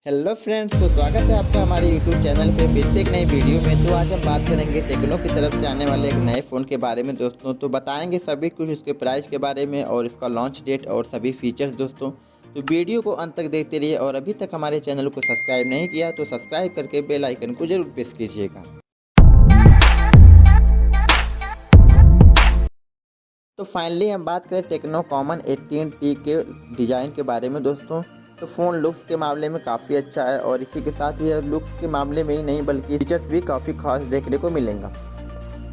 Hello friends, तो स्वागत है आपका हमारे यूट्यूब चैनल पे फिर से एक नई वीडियो में। तो आज हम बात करेंगे टेक्नो की तरफ से आने वाले एक नए फ़ोन के बारे में दोस्तों। तो बताएंगे सभी कुछ उसके प्राइस के बारे में और इसका लॉन्च डेट और सभी फीचर्स दोस्तों। तो वीडियो को अंत तक देखते रहिए और अभी तक हमारे चैनल को सब्सक्राइब नहीं किया तो सब्सक्राइब करके बेल आइकन को जरूर प्रेस कीजिएगा। तो फाइनली हम बात करें टेक्नो कॉमन 18T के डिज़ाइन के बारे में दोस्तों। तो फ़ोन लुक्स के मामले में काफ़ी अच्छा है और इसी के साथ ही लुक्स के मामले में ही नहीं बल्कि फीचर्स भी काफ़ी खास देखने को मिलेगा।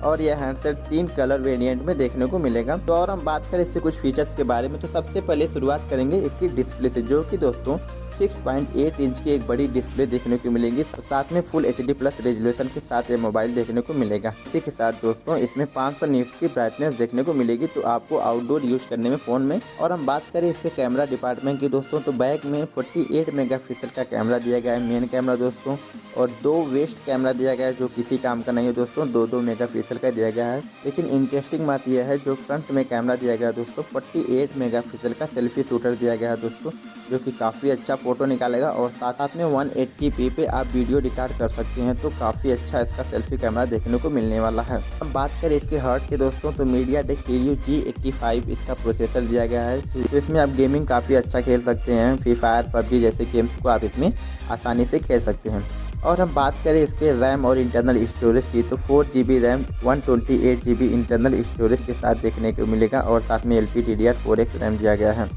और यह हैंडसेट 3 कलर वेरिएंट में देखने को मिलेगा। तो और हम बात करें इससे कुछ फीचर्स के बारे में तो सबसे पहले शुरुआत करेंगे इसकी डिस्प्ले से, जो कि दोस्तों 6.8 इंच की एक बड़ी डिस्प्ले देखने को मिलेगी। साथ में फुल HD प्लस रेजोल्यूशन के साथ ये मोबाइल देखने को मिलेगा। इसी के साथ दोस्तों इसमें 500 निट्स की ब्राइटनेस देखने को मिलेगी, तो आपको आउटडोर यूज करने में फ़ोन में। और हम बात करें इसके कैमरा डिपार्टमेंट की दोस्तों, तो बैक में 48 मेगापिक्सल का कैमरा दिया गया है, मेन कैमरा दोस्तों। और 2 वेस्ट कैमरा दिया गया है जो किसी काम का नहीं है दोस्तों, 2-2 मेगापिक्सल का दिया गया है। लेकिन इंटरेस्टिंग बात यह है जो फ्रंट में कैमरा दिया गया है दोस्तों, 48 मेगापिक्सल का सेल्फी शूटर दिया गया है दोस्तों, जो कि काफ़ी अच्छा फ़ोटो निकालेगा। और साथ में 180p पे आप वीडियो रिकॉर्ड कर सकते हैं, तो काफ़ी अच्छा इसका सेल्फी कैमरा देखने को मिलने वाला है। अब बात करें इसके हार्ड की दोस्तों, तो MediaTek Helio G85 इसका प्रोसेसर दिया गया है। तो इसमें आप गेमिंग काफ़ी अच्छा खेल सकते हैं, फ्री फायर PUBG जैसे गेम्स को आप इसमें आसानी से खेल सकते हैं। और हम बात करें इसके रैम और इंटरनल स्टोरेज की, तो 4GB RAM 128GB internal storage के साथ देखने को मिलेगा और साथ में LPDDR4X रैम दिया गया है।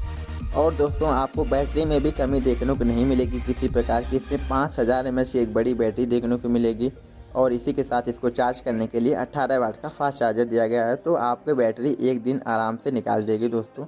और दोस्तों आपको बैटरी में भी कमी देखने को नहीं मिलेगी किसी प्रकार की। इसमें 5000 mAh की एक बड़ी बैटरी देखने को मिलेगी और इसी के साथ इसको चार्ज करने के लिए 18 वाट का फास्ट चार्जर दिया गया है। तो आपकी बैटरी एक दिन आराम से निकाल देगी दोस्तों।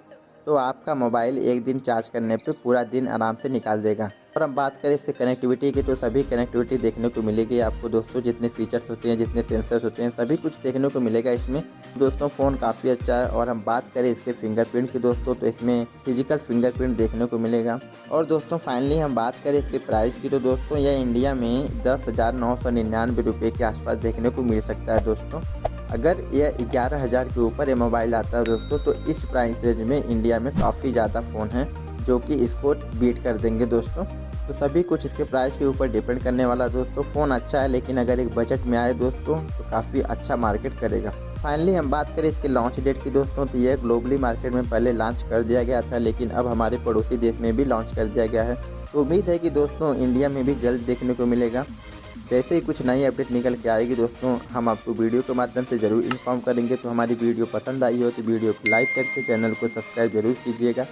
तो आपका मोबाइल एक दिन चार्ज करने पे पूरा दिन आराम से निकाल देगा। और हम बात करें इससे कनेक्टिविटी की, तो सभी कनेक्टिविटी देखने को मिलेगी आपको दोस्तों। जितने फीचर्स होते हैं, जितने सेंसर्स होते हैं, सभी कुछ देखने को मिलेगा इसमें दोस्तों। फ़ोन काफ़ी अच्छा है। और हम बात करें इसके फिंगरप्रिंट की दोस्तों, तो इसमें फिजिकल फिंगरप्रिंट देखने को मिलेगा। और दोस्तों फाइनली हम बात करें इसके प्राइस की, तो दोस्तों यह इंडिया में 10,999 रुपये के आसपास देखने को मिल सकता है दोस्तों। अगर यह 11,000 के ऊपर ये मोबाइल आता है दोस्तों, तो इस प्राइस रेंज में इंडिया में काफ़ी ज़्यादा फ़ोन हैं जो कि इसको बीट कर देंगे दोस्तों। तो सभी कुछ इसके प्राइस के ऊपर डिपेंड करने वाला दोस्तों। फ़ोन अच्छा है, लेकिन अगर एक बजट में आए दोस्तों तो काफ़ी अच्छा मार्केट करेगा। फाइनली हम बात करें इसके लॉन्च डेट की दोस्तों, तो यह ग्लोबली मार्केट में पहले लॉन्च कर दिया गया था, लेकिन अब हमारे पड़ोसी देश में भी लॉन्च कर दिया गया है। तो उम्मीद है कि दोस्तों इंडिया में भी जल्द देखने को मिलेगा। जैसे ही कुछ नई अपडेट निकल के आएगी दोस्तों, हम आपको वीडियो के माध्यम से ज़रूर इन्फॉर्म करेंगे। तो हमारी वीडियो पसंद आई हो तो वीडियो को लाइक करके चैनल को सब्सक्राइब जरूर कीजिएगा।